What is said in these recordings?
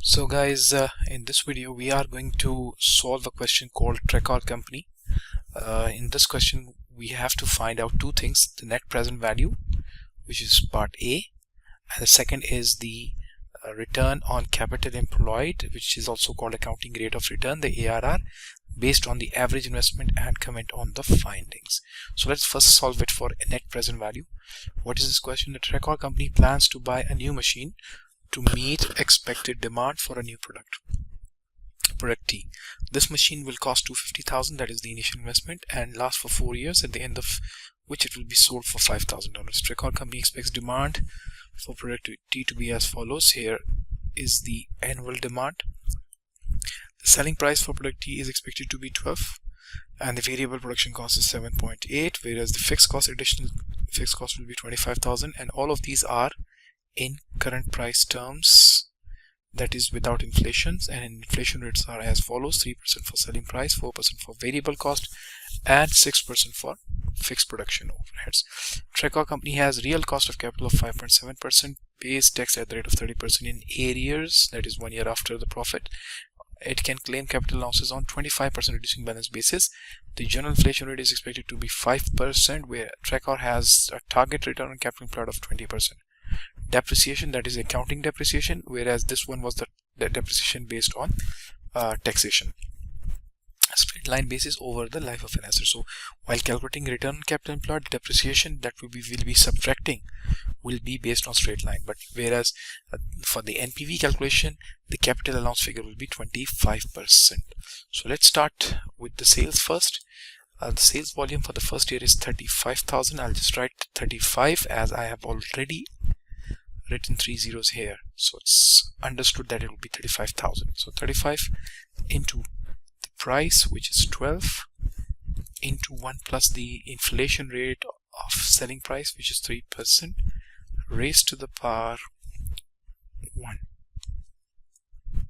So guys, in this video we are going to solve a question called Trecor Company. In this question we have to find out two things: the net present value, which is part A, and the second is the return on capital employed, which is also called accounting rate of return, the ARR, based on the average investment, and comment on the findings. So let's first solve it for a net present value. What is this question? The Trecor Company plans to buy a new machine to meet expected demand for a new product T. This machine will cost $250,000, that is the initial investment, and last for 4 years, at the end of which it will be sold for $5,000. Trecor Company expects demand for product T to be as follows. Here is the annual demand. The selling price for product T is expected to be 12, and the variable production cost is 7.8, whereas the additional fixed cost will be 25,000, and all of these are in current price terms, that is without inflation, and inflation rates are as follows: 3% for selling price, 4% for variable cost, and 6% for fixed production overheads. Trecor Company has real cost of capital of 5.7%, pays tax at the rate of 30% in arrears, that is 1 year after the profit. It can claim capital losses on 25% reducing balance basis. The general inflation rate is expected to be 5%, where Trecor has a target return on capital employed of 20%. Depreciation, that is accounting depreciation, whereas this one was the depreciation based on taxation, straight line basis over the life of an asset. So while calculating return on capital employed, depreciation that will be subtracting will be based on straight line, but whereas for the NPV calculation, the capital allowance figure will be 25%. So let's start with the sales first. The sales volume for the first year is 35,000. I'll just write 35 as I have already written 3 zeros here, so it's understood that it will be 35,000. So 35 into the price, which is 12, into 1 plus the inflation rate of selling price, which is 3%, raised to the power 1,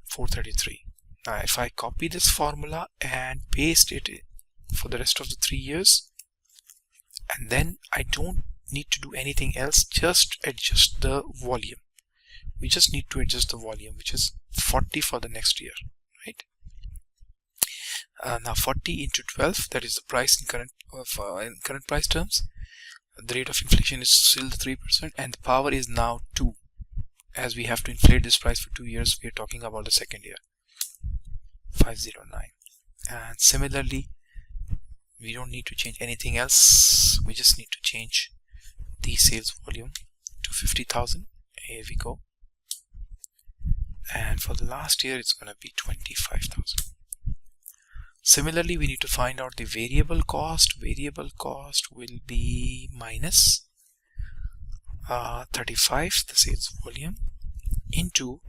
433. Now if I copy this formula and paste it for the rest of the 3 years, and then I don't need to do anything else, just adjust the volume. We just need to adjust the volume, which is 40 for the next year, right? Now 40 into 12, that is the price in current price terms. The rate of inflation is still 3%, and the power is now 2. As we have to inflate this price for 2 years, we are talking about the second year, 509. And similarly, we don't need to change anything else. We just need to change the sales volume to 50,000. Here we go. And for the last year, it's going to be 25,000. Similarly, we need to find out the variable cost. Variable cost will be minus 35, the sales volume, into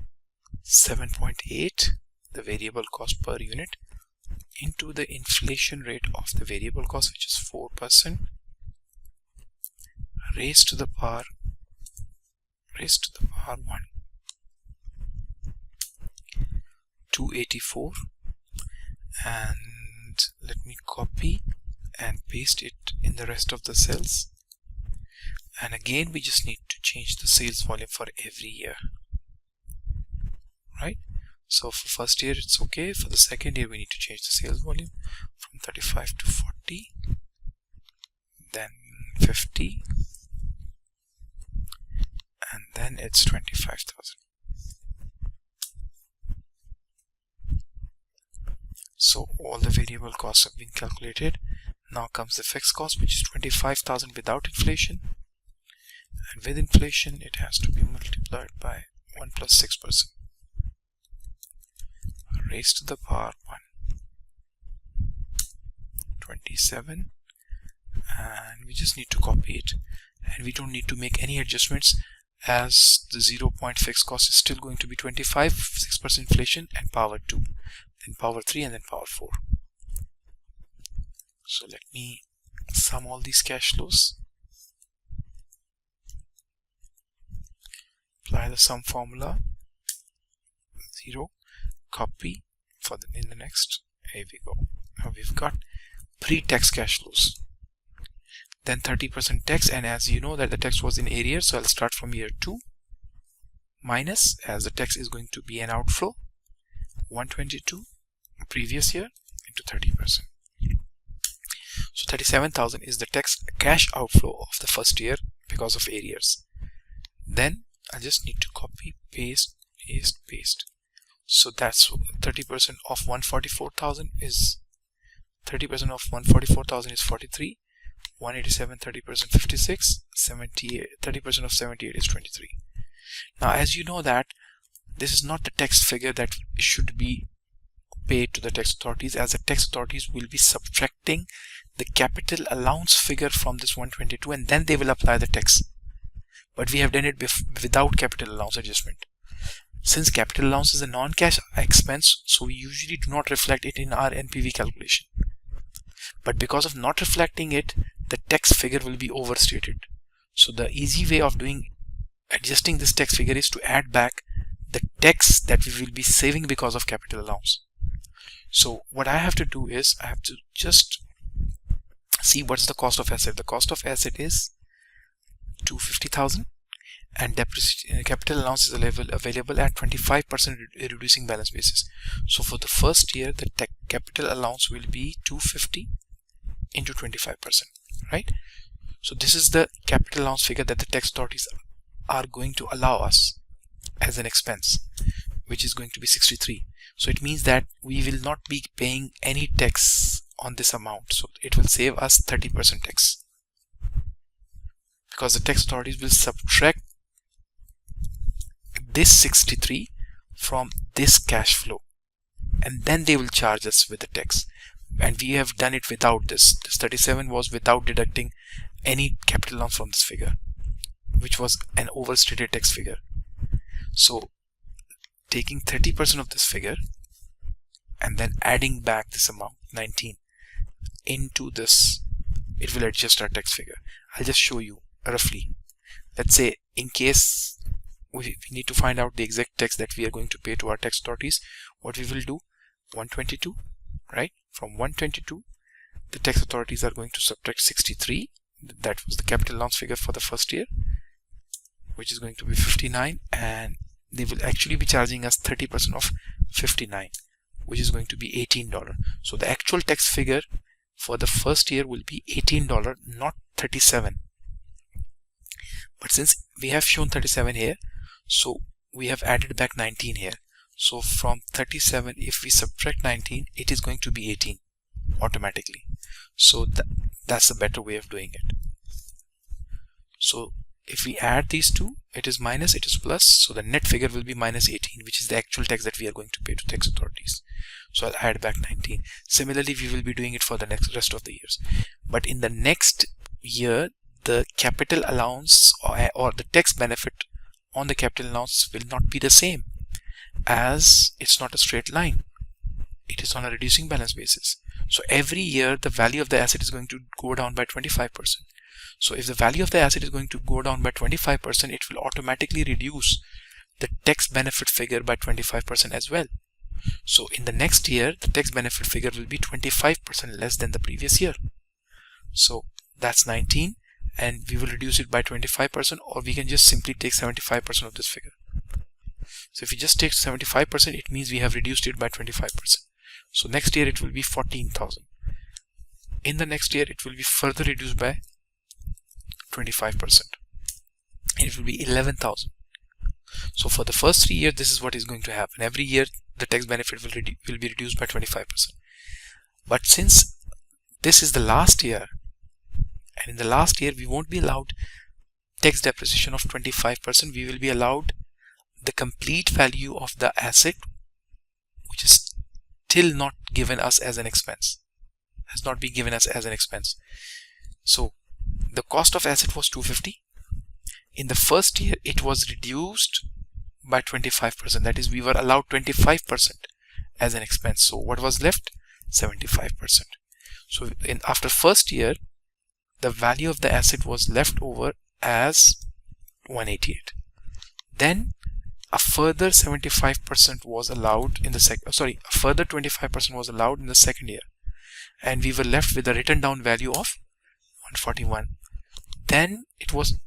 7.8, the variable cost per unit, into the inflation rate of the variable cost, which is 4%, raised to the power 1, 284. And let me copy and paste it in the rest of the cells. And again, we just need to change the sales volume for every year, right? So for first year it's okay. For the second year we need to change the sales volume from 35 to 40, then 50, and then it's 25,000. So all the variable costs have been calculated. Now comes the fixed cost, which is 25,000 without inflation, and with inflation it has to be multiplied by 1 plus 6%, raised to the power 1, 27, and we just need to copy it, and we don't need to make any adjustments, as the 0 point fixed cost is still going to be 25, 6% inflation, and power 2, then power 3, and then power 4. So let me sum all these cash flows, apply the sum formula, 0, copy for in the next. Here we go. Now we've got pre-tax cash flows, then 30% tax, and as you know that the tax was in arrears, so I'll start from year 2, minus, as the tax is going to be an outflow, 122 previous year into 30%. So 37,000 is the tax cash outflow of the first year because of arrears. Then I just need to copy, paste. So that's 30% of 144,000 is 30% of 144,000 is 43, 187, 30% 56, 78, 30% of 78 is 23. Now, as you know that this is not the tax figure that should be paid to the tax authorities, as the tax authorities will be subtracting the capital allowance figure from this 122 and then they will apply the tax. But we have done it without capital allowance adjustment. Since capital allowance is a non-cash expense, so we usually do not reflect it in our NPV calculation. But because of not reflecting it, the tax figure will be overstated. So the easy way of adjusting this tax figure is to add back the tax that we will be saving because of capital allowance. So what I have to do is I have to just see what's the cost of asset. The cost of asset is 250,000 and capital allowance is available at 25% reducing balance basis. So for the first year, the capital allowance will be 250 into 25%, right? So this is the capital allowance figure that the tax authorities are going to allow us as an expense, which is going to be 63. So it means that we will not be paying any tax on this amount. So it will save us 30% tax, because the tax authorities will subtract this 63 from this cash flow and then they will charge us with the tax. And we have done it without this. This 37 was without deducting any capital allowance from this figure, which was an overstated tax figure. So taking 30% of this figure and then adding back this amount 19 into this, it will adjust our tax figure. I'll just show you roughly. Let's say in case we need to find out the exact tax that we are going to pay to our tax authorities, what we will do, 122, right? From 122 the tax authorities are going to subtract 63, that was the capital allowance figure for the first year, which is going to be 59, and they will actually be charging us 30% of 59, which is going to be $18. So the actual tax figure for the first year will be $18, not 37. But since we have shown 37 here, so we have added back 19 here. So from 37, if we subtract 19, it is going to be 18 automatically. So that's a better way of doing it. So if we add these two, it is minus, it is plus, so the net figure will be minus 18, which is the actual tax that we are going to pay to tax authorities. So I'll add back 19. Similarly, we will be doing it for the rest of the years. But in the next year, the capital allowance or the tax benefit on the capital allowance will not be the same, as it's not a straight line. It is on a reducing balance basis. So every year the value of the asset is going to go down by 25%. So if the value of the asset is going to go down by 25%, it will automatically reduce the tax benefit figure by 25% as well. So in the next year, the tax benefit figure will be 25% less than the previous year. So that's 19, and we will reduce it by 25%, or we can just simply take 75% of this figure. So if we just take 75%, it means we have reduced it by 25%. So next year it will be 14,000. In the next year it will be further reduced by 25%. It will be 11,000. So for the first 3 years, this is what is going to happen. Every year the tax benefit will be reduced by 25%. But since this is the last year, and in the last year we won't be allowed tax depreciation of 25%, we will be allowed the complete value of the asset, which is still not given us as an expense, has not been given us as an expense. So the cost of asset was 250. In the first year it was reduced by 25%, that is we were allowed 25% as an expense. So what was left? 75%. So after first year, the value of the asset was left over as 188. Then a further 75% was allowed in the a further 25% was allowed in the second year, and we were left with a written down value of 141. Then it was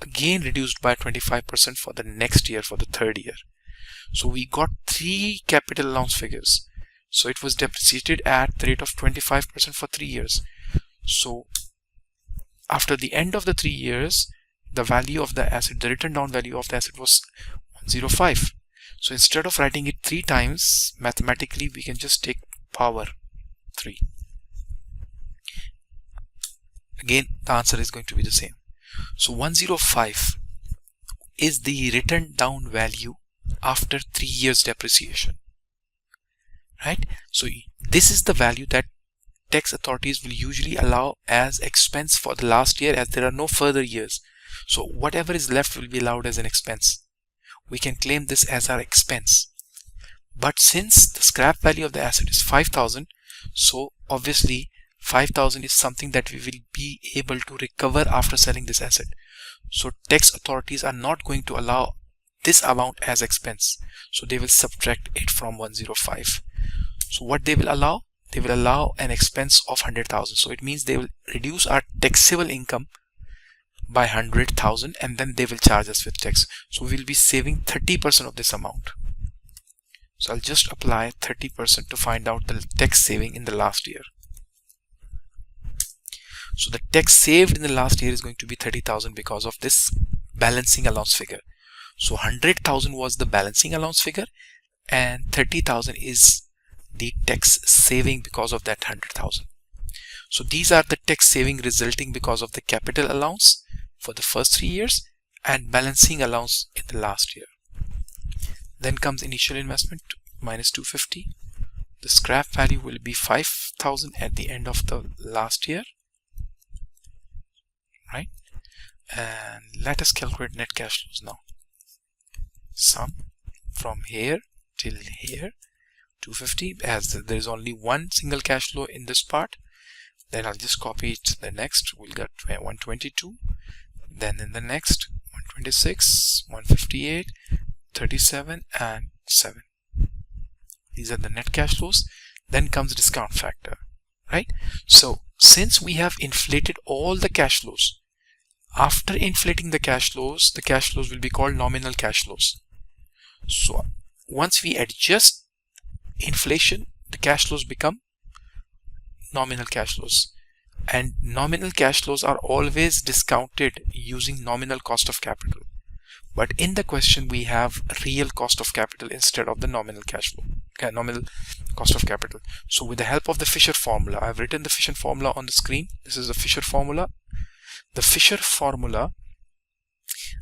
again reduced by 25% for the next year, for the third year. So we got three capital allowance figures. So it was depreciated at the rate of 25% for 3 years. So after the end of the 3 years, the value of the asset, the written down value of the asset was 105. So instead of writing it 3 times, mathematically we can just take power 3. Again, the answer is going to be the same. So 105 is the written down value after 3 years depreciation, right? So this is the value that tax authorities will usually allow as expense for the last year, as there are no further years. So whatever is left will be allowed as an expense. We can claim this as our expense. But since the scrap value of the asset is 5,000, so obviously 5,000 is something that we will be able to recover after selling this asset. So tax authorities are not going to allow this amount as expense. So they will subtract it from 105. So what they will allow? They will allow an expense of 100,000. So it means they will reduce our taxable income by 100,000 and then they will charge us with tax. So we will be saving 30% of this amount. So I'll just apply 30% to find out the tax saving in the last year. So the tax saved in the last year is going to be 30,000 because of this balancing allowance figure. So 100,000 was the balancing allowance figure and 30,000 is the tax saving because of that 100,000. So these are the tax saving resulting because of the capital allowance for the first 3 years and balancing allowance in the last year. Then comes initial investment minus 250. The scrap value will be 5,000 at the end of the last year, right? And let us calculate net cash flows now. Sum from here till here, 250, as there is only one single cash flow in this part. Then I'll just copy it to the next. We'll get 122. Then in the next 126, 158, 37 and 7. These are the net cash flows. Then comes discount factor, right? So since we have inflated all the cash flows, after inflating the cash flows will be called nominal cash flows. So once we adjust inflation, the cash flows become nominal cash flows. And nominal cash flows are always discounted using nominal cost of capital. But in the question we have real cost of capital instead of the nominal cash flow, nominal cost of capital. So with the help of the Fisher formula, I've written the Fisher formula on the screen. This is the Fisher formula. The Fisher formula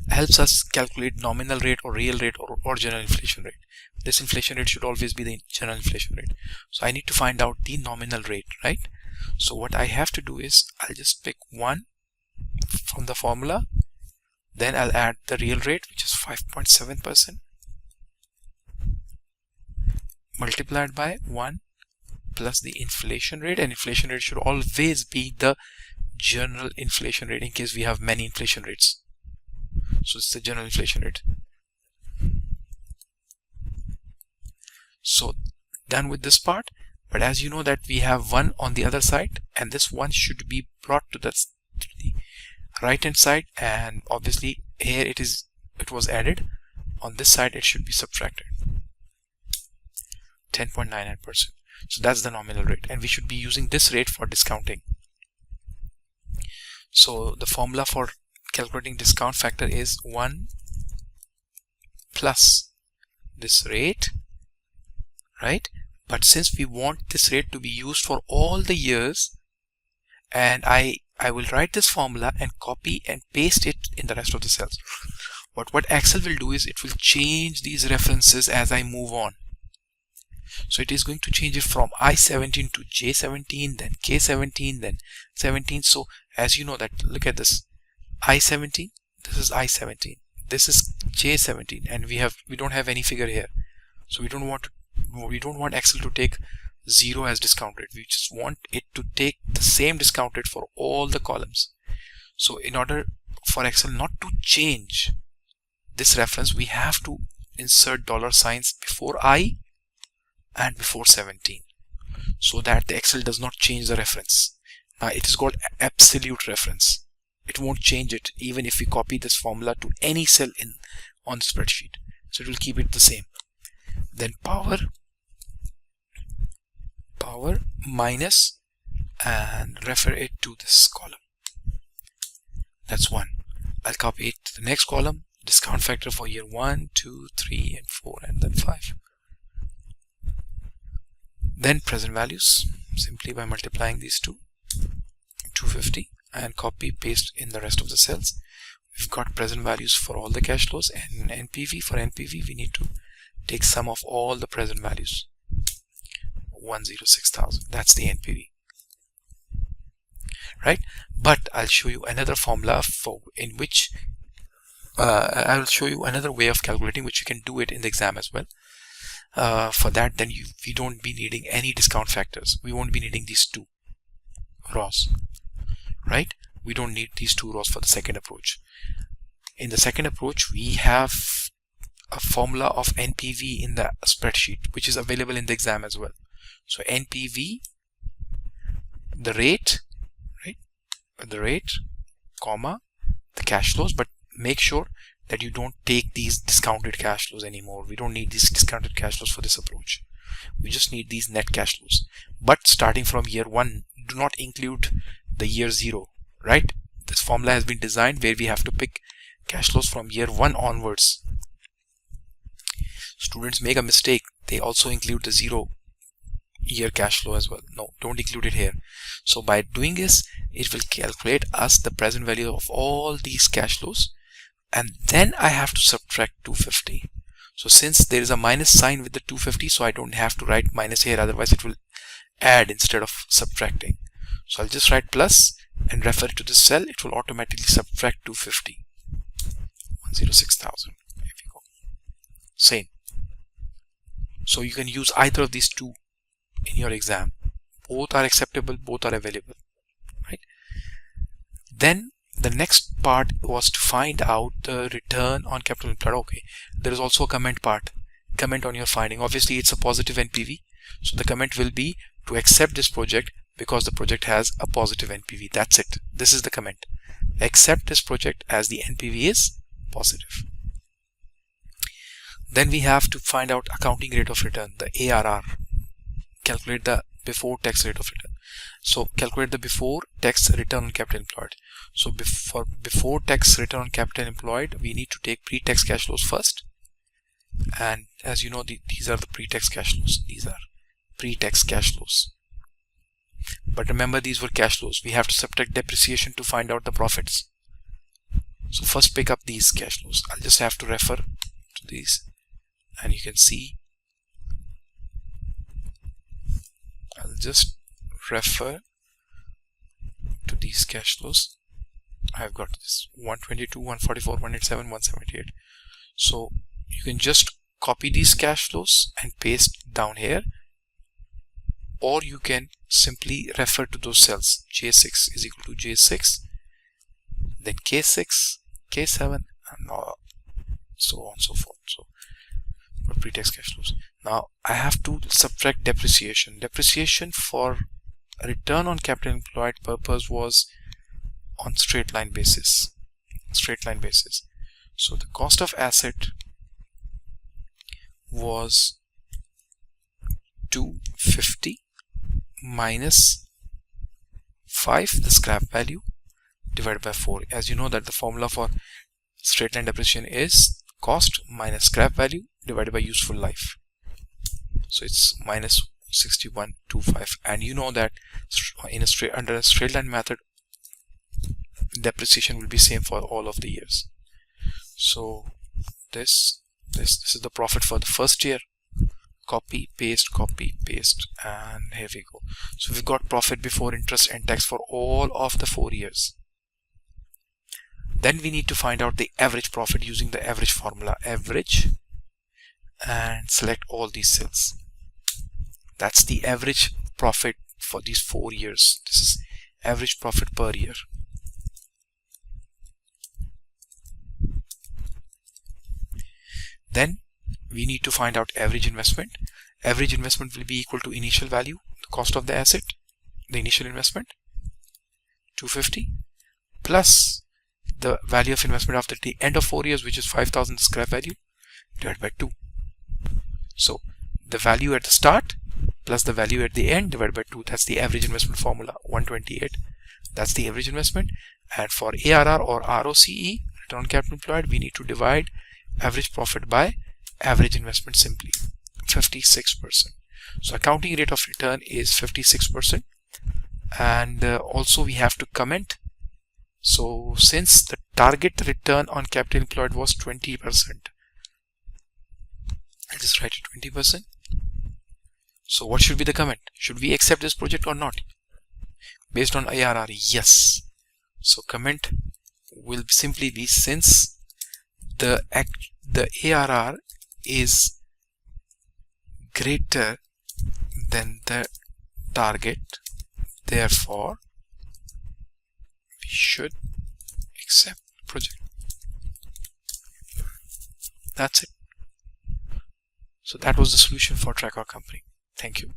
helps us calculate nominal rate or real rate or general inflation rate. This inflation rate should always be the general inflation rate. So I need to find out the nominal rate, right? So what I have to do is I'll just pick 1 from the formula. Then I'll add the real rate, which is 5.7%, multiplied by 1 plus the inflation rate. And inflation rate should always be the general inflation rate in case we have many inflation rates. So it's the general inflation rate. So done with this part. But as you know that we have 1 on the other side, and this 1 should be brought to the right hand side, and obviously here it was added. On this side it should be subtracted. 10.99%. So that's the nominal rate, and we should be using this rate for discounting. So the formula for calculating discount factor is 1 plus this rate, right? But since we want this rate to be used for all the years, and I will write this formula and copy and paste it in the rest of the cells. But what Excel will do is it will change these references as I move on. So it is going to change it from I-17 to J-17, then K-17, then 17. So as you know that, look at this, I-17, this is I-17, this is J-17, and we don't have any figure here. So we don't want Excel to take 0 as discount rate. We just want it to take the same discount rate for all the columns. So in order for Excel not to change this reference, we have to insert dollar signs before I and before 17, so that the Excel does not change the reference. Now it is called absolute reference. it won't change it even if we copy this formula to any cell on the spreadsheet. So it will keep it the same. Then power minus and refer it to this column. That's 1. I'll copy it to the next column, discount factor for year 1, 2, 3 and 4 and then 5. Then present values, simply by multiplying these two, 250, and copy paste in the rest of the cells. We've got present values for all the cash flows, and NPV. For NPV we need to take sum of all the present values, 106,000. That's the NPV, right? But I'll show you another formula in which I'll show you another way of calculating, which you can do it in the exam as well. For that, then we don't be needing any discount factors. We won't be needing these two rows, right? We don't need these two rows for the second approach. In the second approach, we have a formula of NPV in the spreadsheet, which is available in the exam as well. So NPV, the rate, right? The rate, comma, the cash flows, but make sure that you don't take these discounted cash flows anymore. We don't need these discounted cash flows for this approach. We just need these net cash flows. But starting from year 1, do not include the year 0, right? This formula has been designed where we have to pick cash flows from year 1 onwards. Students make a mistake. They also include the 0 year cash flow as well. No, don't include it here. So by doing this, it will calculate us the present value of all these cash flows, and then I have to subtract 250. So since there is a minus sign with the 250, so I don't have to write minus here, otherwise it will add instead of subtracting. So I'll just write plus and refer to this cell. It will automatically subtract 250, 106,000. Here we go. Same. So you can use either of these two in your exam. Both are acceptable, both are available, right? Then the next part was to find out the return on capital employed. Okay, there is also a comment part. Comment on your finding. Obviously it's a positive NPV, so the comment will be to accept this project because the project has a positive NPV. That's it. This is the comment. Accept this project as the NPV is positive. Then we have to find out accounting rate of return, the ARR. Calculate the before tax rate of return. So calculate the before tax return on capital employed. So before tax return on capital employed, we need to take pre-tax cash flows first. And as you know, these are the pre-tax cash flows. These are pre-tax cash flows. But remember, these were cash flows. We have to subtract depreciation to find out the profits. So first pick up these cash flows. I'll just have to refer to these, and you can see I'll just refer to these cash flows. I've got this 122, 144, 187, 178. So you can just copy these cash flows and paste down here, or you can simply refer to those cells. J6 is equal to J6, then K6, K7, and so on and so forth. So for pre-tax cash flows. Now I have to subtract depreciation. Depreciation for return on capital employed purpose was on straight line basis. So the cost of asset was 250 minus 5, the scrap value, divided by 4. As you know that the formula for straight line depreciation is cost minus scrap value divided by useful life. So it's minus 6125, and you know that in under a straight line method, depreciation will be same for all of the years. So this is the profit for the first year. Copy paste, and here we go. So we've got profit before interest and tax for all of the 4 years. Then we need to find out the average profit using the average formula, average, and select all these cells. That's the average profit for these 4 years. This is average profit per year. Then we need to find out average investment. Average investment will be equal to initial value, the cost of the asset, the initial investment, 250, plus the value of investment after the end of 4 years, which is 5,000 scrap value, divided by 2. So the value at the start plus the value at the end divided by 2. That's the average investment formula, 128. That's the average investment. And for ARR or ROCE, return on capital employed, we need to divide average profit by average investment simply, 56%. So accounting rate of return is 56%. And also we have to comment. So since the target return on capital employed was 20%, I'll just write it 20%. So what should be the comment? Should we accept this project or not? Based on ARR, yes. So comment will simply be, since the ARR is greater than the target, therefore we should accept the project. That's it. So that was the solution for Trecor Company. Thank you.